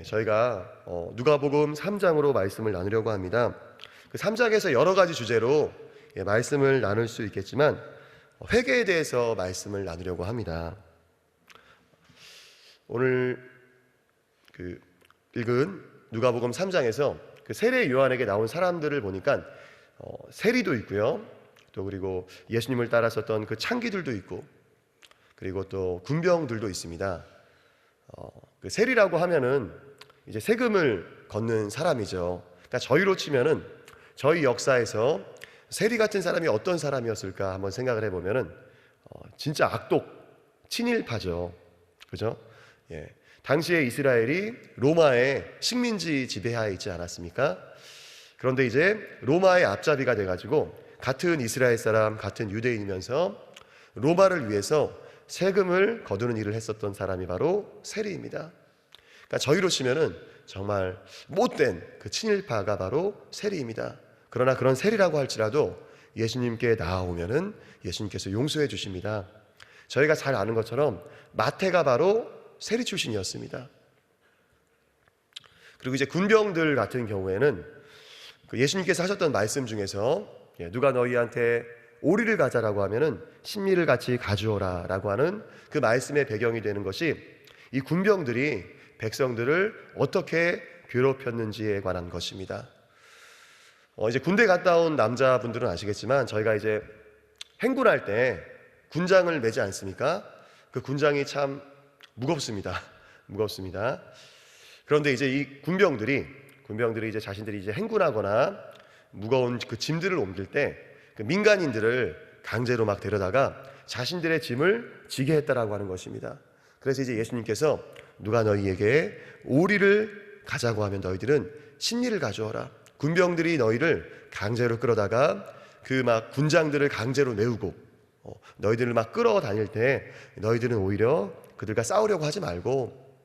저희가 누가복음 3장으로 말씀을 나누려고 합니다. 그 3장에서 여러 가지 주제로 말씀을 나눌 수 있겠지만 회개에 대해서 말씀을 나누려고 합니다. 오늘 읽은 누가복음 3장에서 그 세례 요한에게 나온 사람들을 보니까 세리도 있고요, 또 그리고 예수님을 따랐었던 그 창기들도 있고, 그리고 또 군병들도 있습니다. 그 세리라고 하면은 이제 세금을 걷는 사람이죠. 그러니까 저희로 치면은 저희 역사에서 세리 같은 사람이 어떤 사람이었을까 한번 생각을 해보면은 진짜 악독 친일파죠, 그죠? 당시에 이스라엘이 로마의 식민지 지배하에 있지 않았습니까? 그런데 이제 로마의 앞잡이가 돼가지고 같은 이스라엘 사람, 같은 유대인이면서 로마를 위해서 세금을 거두는 일을 했었던 사람이 바로 세리입니다. 그러니까 저희로 치면은 정말 못된 그 친일파가 바로 세리입니다. 그러나 그런 세리라고 할지라도 예수님께 나아오면은 예수님께서 용서해 주십니다. 저희가 잘 아는 것처럼 마태가 바로 세리 출신이었습니다. 그리고 이제 군병들 같은 경우에는 그 예수님께서 하셨던 말씀 중에서 누가 너희한테 오리를 가자라고 하면은 신미를 같이 가주어라 라고 하는 그 말씀의 배경이 되는 것이 이 군병들이 백성들을 어떻게 괴롭혔는지에 관한 것입니다. 이제 군대 갔다 온 남자분들은 아시겠지만 저희가 이제 행군할 때 군장을 매지 않습니까? 그 군장이 참 무겁습니다. 그런데 이제 이 군병들이 이제 자신들이 이제 행군하거나 무거운 그 짐들을 옮길 때 그 민간인들을 강제로 막 데려다가 자신들의 짐을 지게 했다라고 하는 것입니다. 그래서 이제 예수님께서 누가 너희에게 오리를 가자고 하면 너희들은 신리를 가져오라. 군병들이 너희를 강제로 끌어다가 그 막 군장들을 강제로 메우고 너희들을 막 끌어다닐 때 너희들은 오히려 그들과 싸우려고 하지 말고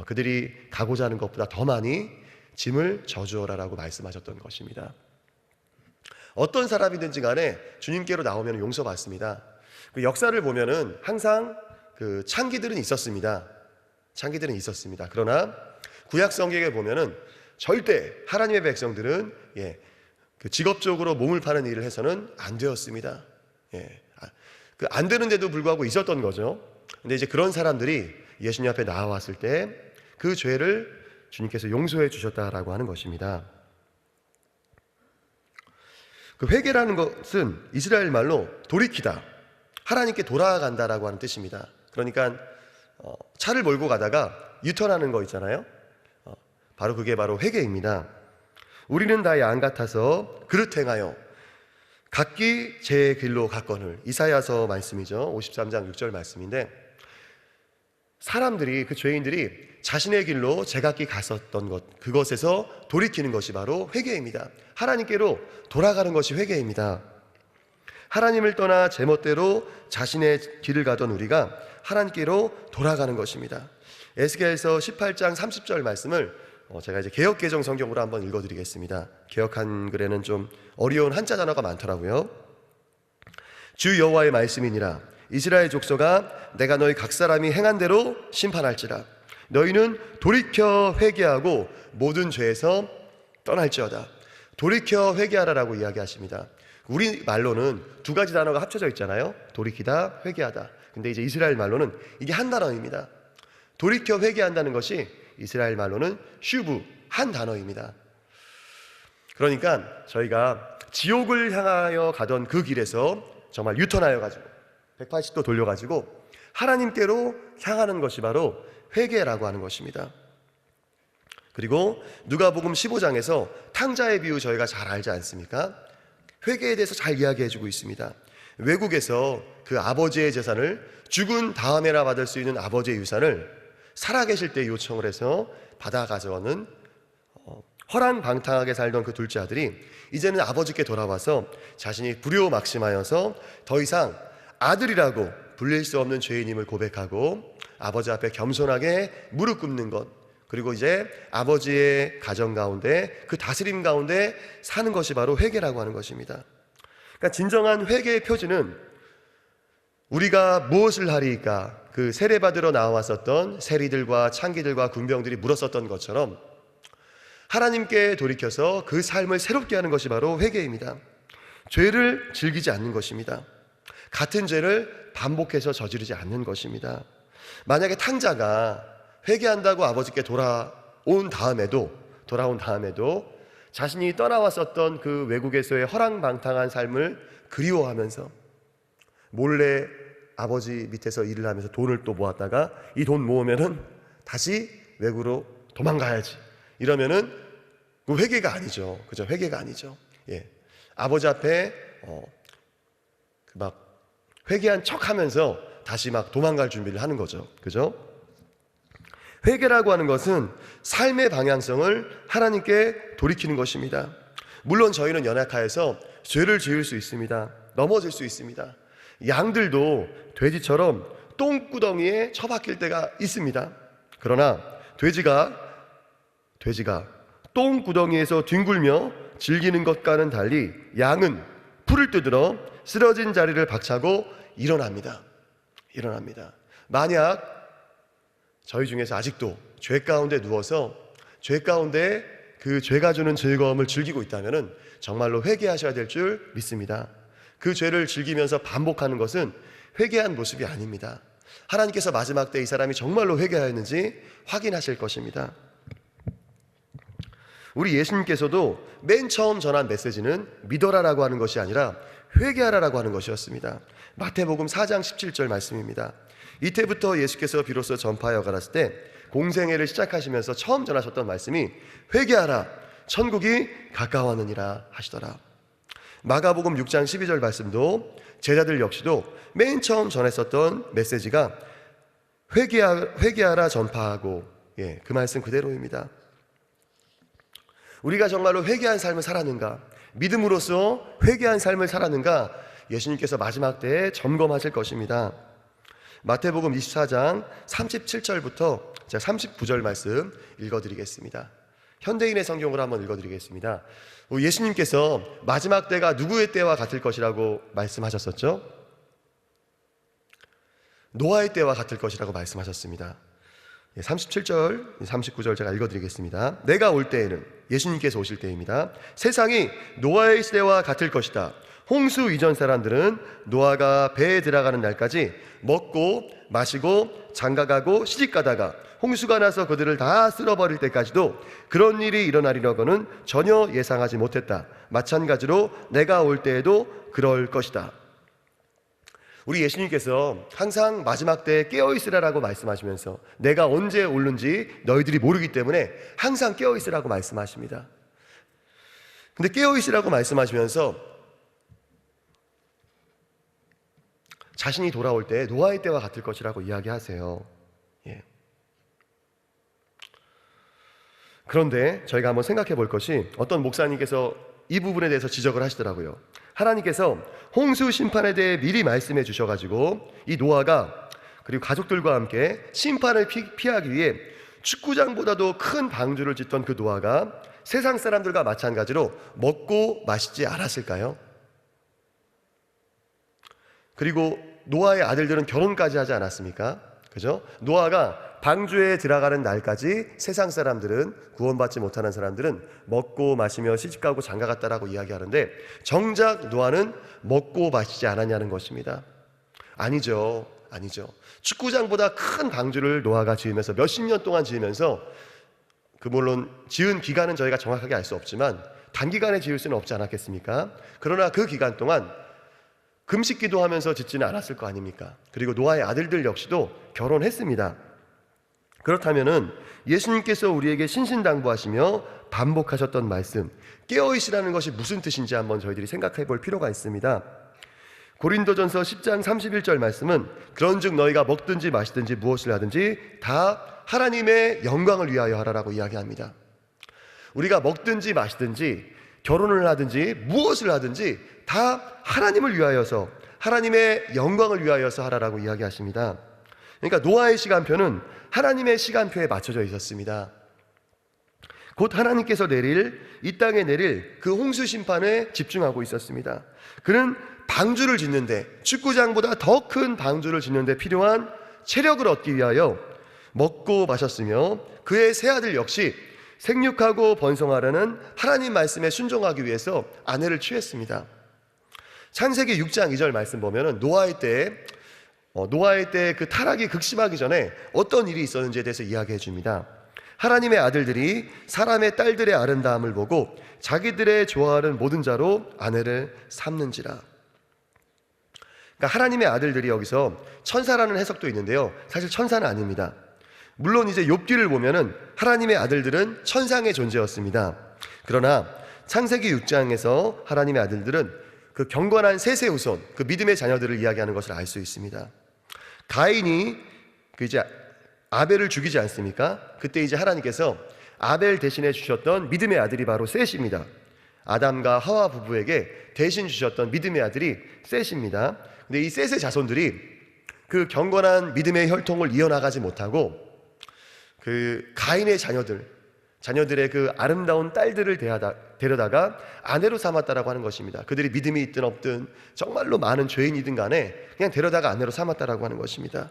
그들이 가고자 하는 것보다 더 많이 짐을 져주어라라고 말씀하셨던 것입니다. 어떤 사람이든지 간에 주님께로 나오면 용서받습니다. 그 역사를 보면은 항상 그 창기들은 있었습니다. 그러나 구약 성경에 보면은 절대 하나님의 백성들은 그 직업적으로 몸을 파는 일을 해서는 안 되었습니다. 그 안 되는데도 불구하고 있었던 거죠. 근데 이제 그런 사람들이 예수님 앞에 나와왔을 때 그 죄를 주님께서 용서해 주셨다라고 하는 것입니다. 그 회개라는 것은 이스라엘 말로 돌이키다, 하나님께 돌아간다라고 하는 뜻입니다. 그러니까 차를 몰고 가다가 유턴하는 거 있잖아요. 바로 그게 바로 회개입니다. 우리는 다 양 같아서 그릇 행하여 각기 제 길로 갔거늘, 이사야서 말씀이죠. 53장 6절 말씀인데, 사람들이, 그 죄인들이 자신의 길로 제각기 갔었던 것, 그것에서 돌이키는 것이 바로 회개입니다. 하나님께로 돌아가는 것이 회개입니다. 하나님을 떠나 제멋대로 자신의 길을 가던 우리가 하나님께로 돌아가는 것입니다. 에스겔서 18장 30절 말씀을 제가 이제 개역개정 성경으로 한번 읽어드리겠습니다. 개역 한글에는 좀 어려운 한자 단어가 많더라고요. 주 여호와의 말씀이니라. 이스라엘 족속아, 내가 너희 각 사람이 행한 대로 심판할지라. 너희는 돌이켜 회개하고 모든 죄에서 떠날지어다. 돌이켜 회개하라라고 이야기하십니다. 우리 말로는 두 가지 단어가 합쳐져 있잖아요. 돌이키다, 회개하다. 근데 이제 이스라엘 말로는 이게 한 단어입니다. 돌이켜 회개한다는 것이 이스라엘 말로는 슈브, 한 단어입니다. 그러니까 저희가 지옥을 향하여 가던 그 길에서 정말 유턴하여 가지고 180도 돌려가지고 하나님께로 향하는 것이 바로 회개라고 하는 것입니다. 그리고 누가복음 15장에서 탕자의 비유 저희가 잘 알지 않습니까? 회개에 대해서 잘 이야기해주고 있습니다. 외국에서 그 아버지의 재산을 죽은 다음에나 받을 수 있는 아버지의 유산을 살아계실 때 요청을 해서 받아 가져오는 허랑방탕하게 살던 그 둘째 아들이 이제는 아버지께 돌아와서 자신이 불효막심하여서 더 이상 아들이라고 불릴 수 없는 죄인임을 고백하고 아버지 앞에 겸손하게 무릎 꿇는 것, 그리고 이제 아버지의 가정 가운데 그 다스림 가운데 사는 것이 바로 회개라고 하는 것입니다. 그러니까 진정한 회개의 표지는 우리가 무엇을 하리이까 그 세례받으러 나왔었던 세리들과 창기들과 군병들이 물었었던 것처럼 하나님께 돌이켜서 그 삶을 새롭게 하는 것이 바로 회개입니다. 죄를 즐기지 않는 것입니다. 같은 죄를 반복해서 저지르지 않는 것입니다. 만약에 탕자가 회개한다고 아버지께 돌아온 다음에도 자신이 떠나왔었던 그 외국에서의 허랑방탕한 삶을 그리워하면서 몰래 아버지 밑에서 일을 하면서 돈을 또 모았다가 이 돈 모으면은 다시 외국으로 도망가야지 이러면은 그 회개가 아니죠. 그죠? 회개가 아니죠. 예. 아버지 앞에 막 회개한 척 하면서 다시 막 도망갈 준비를 하는 거죠. 그죠? 회개라고 하는 것은 삶의 방향성을 하나님께 돌이키는 것입니다. 물론 저희는 연약하여서 죄를 지을 수 있습니다. 넘어질 수 있습니다. 양들도 돼지처럼 똥구덩이에 처박힐 때가 있습니다. 그러나 돼지가 똥구덩이에서 뒹굴며 즐기는 것과는 달리 양은 풀을 뜯으러 쓰러진 자리를 박차고 일어납니다. 만약 저희 중에서 아직도 죄 가운데 누워서 죄 가운데 그 죄가 주는 즐거움을 즐기고 있다면 정말로 회개하셔야 될 줄 믿습니다. 그 죄를 즐기면서 반복하는 것은 회개한 모습이 아닙니다. 하나님께서 마지막 때 이 사람이 정말로 회개하였는지 확인하실 것입니다. 우리 예수님께서도 맨 처음 전한 메시지는 믿어라라고 하는 것이 아니라 회개하라라고 하는 것이었습니다. 마태복음 4장 17절 말씀입니다. 이때부터 예수께서 비로소 전파하여 가라을 때 공생애를 시작하시면서 처음 전하셨던 말씀이 회개하라 천국이 가까웠느니라 하시더라. 마가복음 6장 12절 말씀도 제자들 역시도 맨 처음 전했었던 메시지가 회개하라 전파하고 그 말씀 그대로입니다. 우리가 정말로 회개한 삶을 살았는가, 믿음으로써 회개한 삶을 살았는가 예수님께서 마지막 때에 점검하실 것입니다. 마태복음 24장 37절부터 제가 39절 말씀 읽어드리겠습니다. 현대인의 성경으로 한번 읽어드리겠습니다. 예수님께서 마지막 때가 누구의 때와 같을 것이라고 말씀하셨었죠? 노아의 때와 같을 것이라고 말씀하셨습니다. 37절, 39절 제가 읽어드리겠습니다. 내가 올 때에는, 예수님께서 오실 때입니다. 세상이 노아의 시대와 같을 것이다. 홍수 이전 사람들은 노아가 배에 들어가는 날까지 먹고 마시고 장가가고 시집가다가 홍수가 나서 그들을 다 쓸어버릴 때까지도 그런 일이 일어나리라고는 전혀 예상하지 못했다. 마찬가지로 내가 올 때에도 그럴 것이다. 우리 예수님께서 항상 마지막 때에 깨어있으라라고 말씀하시면서 내가 언제 오는지 너희들이 모르기 때문에 항상 깨어있으라고 말씀하십니다. 근데 깨어있으라고 말씀하시면서 자신이 돌아올 때 노아의 때와 같을 것이라고 이야기하세요. 그런데 저희가 한번 생각해 볼 것이, 어떤 목사님께서 이 부분에 대해서 지적을 하시더라고요. 하나님께서 홍수 심판에 대해 미리 말씀해 주셔가지고 이 노아가 그리고 가족들과 함께 심판을 피하기 위해 축구장보다도 큰 방주를 짓던 그 노아가 세상 사람들과 마찬가지로 먹고 마시지 않았을까요? 그리고 노아의 아들들은 결혼까지 하지 않았습니까? 그죠? 노아가 방주에 들어가는 날까지 세상 사람들은, 구원받지 못하는 사람들은 먹고 마시며 시집가고 장가갔다라고 이야기하는데 정작 노아는 먹고 마시지 않았냐는 것입니다. 아니죠. 축구장보다 큰 방주를 노아가 지으면서 몇십 년 동안 지으면서, 물론 지은 기간은 저희가 정확하게 알 수 없지만 단기간에 지을 수는 없지 않았겠습니까? 그러나 그 기간 동안 금식기도 하면서 짓지는 않았을 거 아닙니까? 그리고 노아의 아들들 역시도 결혼했습니다. 그렇다면은 예수님께서 우리에게 신신당부하시며 반복하셨던 말씀, 깨어있으라는 것이 무슨 뜻인지 한번 저희들이 생각해 볼 필요가 있습니다. 고린도전서 10장 31절 말씀은 그런즉 너희가 먹든지 마시든지 무엇을 하든지 다 하나님의 영광을 위하여 하라라고 이야기합니다. 우리가 먹든지 마시든지 결혼을 하든지 무엇을 하든지 다 하나님을 위하여서, 하나님의 영광을 위하여서 하라라고 이야기하십니다. 그러니까 노아의 시간표는 하나님의 시간표에 맞춰져 있었습니다. 곧 하나님께서 이 땅에 내릴 그 홍수 심판에 집중하고 있었습니다. 그는 방주를 짓는데, 축구장보다 더 큰 방주를 짓는데 필요한 체력을 얻기 위하여 먹고 마셨으며 그의 세 아들 역시 생육하고 번성하라는 하나님 말씀에 순종하기 위해서 아내를 취했습니다. 창세기 6장 2절 말씀 보면은 노아의 때 그 타락이 극심하기 전에 어떤 일이 있었는지에 대해서 이야기해 줍니다. 하나님의 아들들이 사람의 딸들의 아름다움을 보고 자기들의 좋아하는 모든 자로 아내를 삼는지라. 그러니까 하나님의 아들들이 여기서 천사라는 해석도 있는데요, 사실 천사는 아닙니다. 물론 이제 욥기를 보면은 하나님의 아들들은 천상의 존재였습니다. 그러나 창세기 6장에서 하나님의 아들들은 그 경건한 셋의 후손, 그 믿음의 자녀들을 이야기하는 것을 알 수 있습니다. 가인이 이제 아벨을 죽이지 않습니까? 그때 이제 하나님께서 아벨 대신에 주셨던 믿음의 아들이 바로 셋입니다. 아담과 하와 부부에게 대신 주셨던 믿음의 아들이 셋입니다. 근데 이 셋의 자손들이 그 경건한 믿음의 혈통을 이어나가지 못하고 그 가인의 자녀들의 그 아름다운 딸들을 데려다가 아내로 삼았다라고 하는 것입니다. 그들이 믿음이 있든 없든 정말로 많은 죄인이든 간에 그냥 데려다가 아내로 삼았다라고 하는 것입니다.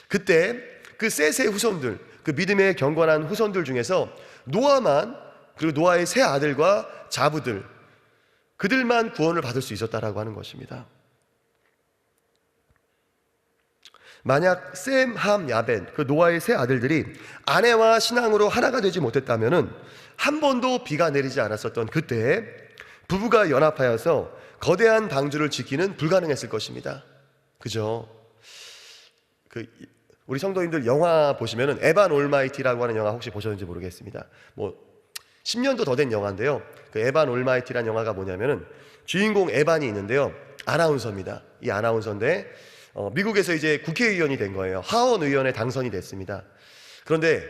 그때 그 셋의 후손들, 그 믿음의 경건한 후손들 중에서 노아만, 그리고 노아의 세 아들과 자부들, 그들만 구원을 받을 수 있었다라고 하는 것입니다. 만약 셈, 함, 야벳, 그 노아의 세 아들들이 아내와 신앙으로 하나가 되지 못했다면은 한 번도 비가 내리지 않았었던 그때에 부부가 연합하여서 거대한 방주를 짓기는 불가능했을 것입니다. 그죠? 우리 성도님들 영화 보시면은 에반 올마이티라고 하는 영화 혹시 보셨는지 모르겠습니다. 10년도 더 된 영화인데요, 그 에반 올마이티라는 영화가 뭐냐면은 주인공 에반이 있는데요, 아나운서입니다. 이 아나운서인데 미국에서 이제 국회의원이 된 거예요. 하원 의원에 당선이 됐습니다. 그런데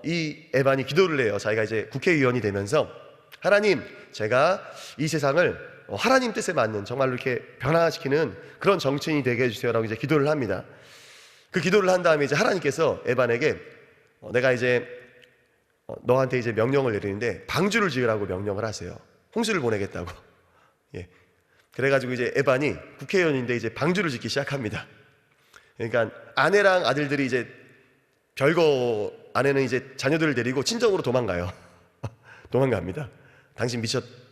이 에반이 기도를 해요. 자기가 이제 국회의원이 되면서 하나님, 제가 이 세상을 하나님 뜻에 맞는 정말로 이렇게 변화시키는 그런 정치인이 되게 해주세요라고 이제 기도를 합니다. 그 기도를 한 다음에 이제 하나님께서 에반에게 내가 이제 너한테 이제 명령을 내리는데 방주를 지으라고 명령을 하세요. 홍수를 보내겠다고. 예. 그래가지고 이제 에반이 국회의원인데 이제 방주를 짓기 시작합니다. 그러니까 아내랑 아들들이 이제 별거, 아내는 이제 자녀들을 데리고 친정으로 도망가요. 도망갑니다. 당신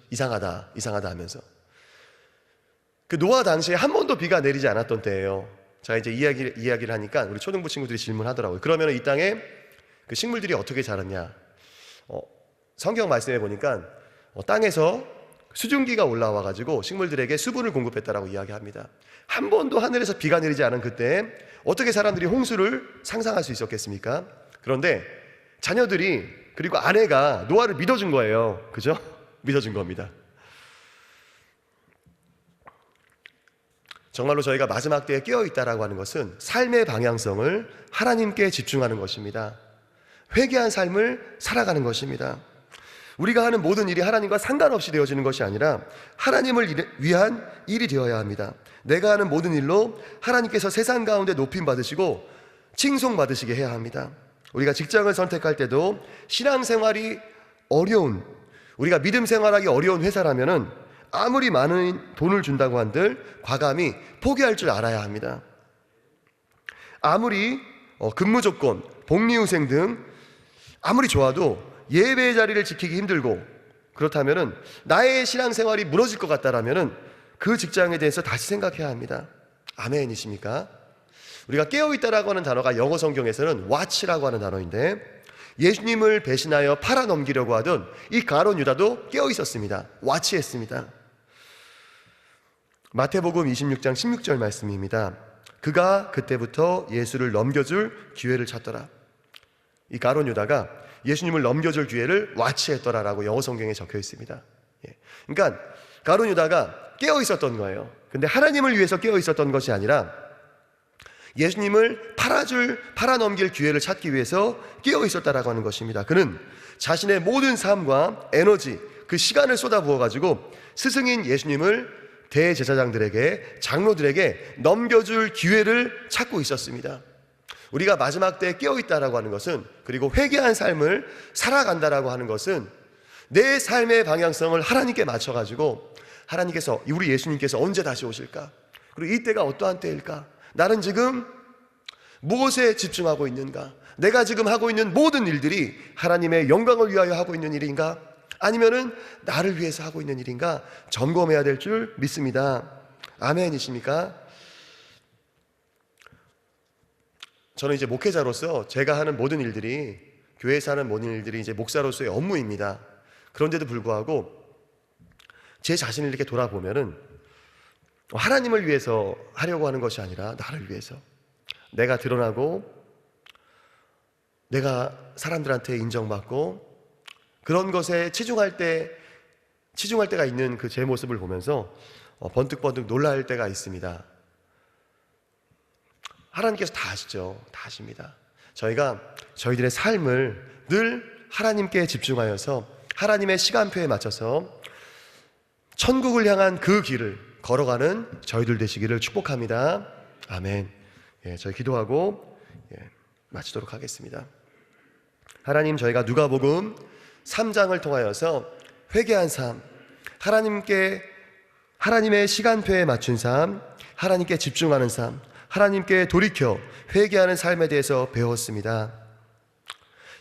이상하다 하면서. 그 노아 당시에 한 번도 비가 내리지 않았던 때예요. 자, 이제 이야기를 하니까 우리 초등부 친구들이 질문하더라고요. 그러면 이 땅에 그 식물들이 어떻게 자랐냐? 성경 말씀해 보니까 땅에서 수증기가 올라와가지고 식물들에게 수분을 공급했다라고 이야기합니다. 한 번도 하늘에서 비가 내리지 않은 그때 어떻게 사람들이 홍수를 상상할 수 있었겠습니까? 그런데 자녀들이, 그리고 아내가 노아를 믿어준 거예요. 그죠? 믿어준 겁니다. 정말로 저희가 마지막 때에 깨어있다라고 하는 것은 삶의 방향성을 하나님께 집중하는 것입니다. 회개한 삶을 살아가는 것입니다. 우리가 하는 모든 일이 하나님과 상관없이 되어지는 것이 아니라 하나님을 위한 일이 되어야 합니다. 내가 하는 모든 일로 하나님께서 세상 가운데 높임 받으시고 칭송 받으시게 해야 합니다. 우리가 직장을 선택할 때도 신앙생활이 어려운, 우리가 믿음 생활하기 어려운 회사라면은 아무리 많은 돈을 준다고 한들 과감히 포기할 줄 알아야 합니다. 아무리 근무 조건, 복리후생 등 아무리 좋아도 예배의 자리를 지키기 힘들고, 그렇다면은 나의 신앙생활이 무너질 것 같다라면은 그 직장에 대해서 다시 생각해야 합니다. 아멘이십니까? 우리가 깨어있다라고 하는 단어가 영어 성경에서는 watch라고 하는 단어인데, 예수님을 배신하여 팔아넘기려고 하던 이 가룟 유다도 깨어있었습니다. watch했습니다. 마태복음 26장 16절 말씀입니다. 그가 그때부터 예수를 넘겨줄 기회를 찾더라. 이 가룟 유다가 예수님을 넘겨줄 기회를 watch했더라라고 영어 성경에 적혀 있습니다. 그러니까 가룟 유다가 깨어 있었던 거예요. 근데 하나님을 위해서 깨어 있었던 것이 아니라 예수님을 팔아넘길 기회를 찾기 위해서 깨어 있었다라고 하는 것입니다. 그는 자신의 모든 삶과 에너지, 그 시간을 쏟아부어 가지고 스승인 예수님을 대제사장들에게, 장로들에게 넘겨줄 기회를 찾고 있었습니다. 우리가 마지막 때에 깨어있다라고 하는 것은, 그리고 회개한 삶을 살아간다라고 하는 것은 내 삶의 방향성을 하나님께 맞춰가지고, 하나님께서, 우리 예수님께서 언제 다시 오실까? 그리고 이때가 어떠한 때일까? 나는 지금 무엇에 집중하고 있는가? 내가 지금 하고 있는 모든 일들이 하나님의 영광을 위하여 하고 있는 일인가? 아니면은 나를 위해서 하고 있는 일인가? 점검해야 될 줄 믿습니다. 아멘이십니까? 저는 이제 목회자로서 제가 하는 모든 일들이, 교회에서 하는 모든 일들이 이제 목사로서의 업무입니다. 그런데도 불구하고 제 자신을 이렇게 돌아보면은 하나님을 위해서 하려고 하는 것이 아니라 나를 위해서, 내가 드러나고 내가 사람들한테 인정받고 그런 것에 치중할 때가 있는 그 제 모습을 보면서 번뜩번뜩 놀랄 때가 있습니다. 하나님께서 다 아시죠. 다 아십니다. 저희가 저희들의 삶을 늘 하나님께 집중하여서 하나님의 시간표에 맞춰서 천국을 향한 그 길을 걸어가는 저희들 되시기를 축복합니다. 아멘. 저희 기도하고 마치도록 하겠습니다. 하나님, 저희가 누가복음 3장을 통하여서 회개한 삶, 하나님의 시간표에 맞춘 삶, 하나님께 집중하는 삶, 하나님께 돌이켜 회개하는 삶에 대해서 배웠습니다.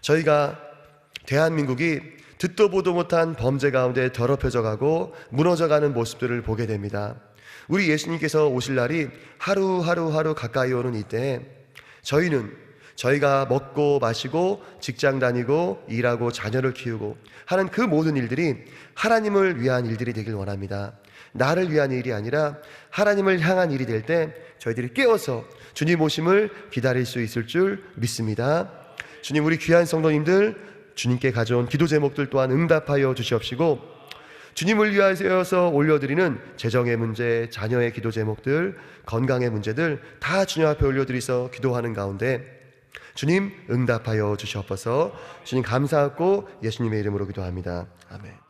저희가 대한민국이 듣도 보도 못한 범죄 가운데 더럽혀져 가고 무너져가는 모습들을 보게 됩니다. 우리 예수님께서 오실 날이 하루 가까이 오는 이때 저희가 먹고 마시고 직장 다니고 일하고 자녀를 키우고 하는 그 모든 일들이 하나님을 위한 일들이 되길 원합니다. 나를 위한 일이 아니라 하나님을 향한 일이 될 때 저희들이 깨어서 주님 오심을 기다릴 수 있을 줄 믿습니다. 주님, 우리 귀한 성도님들 주님께 가져온 기도 제목들 또한 응답하여 주시옵시고, 주님을 위하여서 올려드리는 재정의 문제, 자녀의 기도 제목들, 건강의 문제들 다 주님 앞에 올려드리서 기도하는 가운데 주님 응답하여 주시옵소서. 주님 감사하고 예수님의 이름으로 기도합니다. 아멘.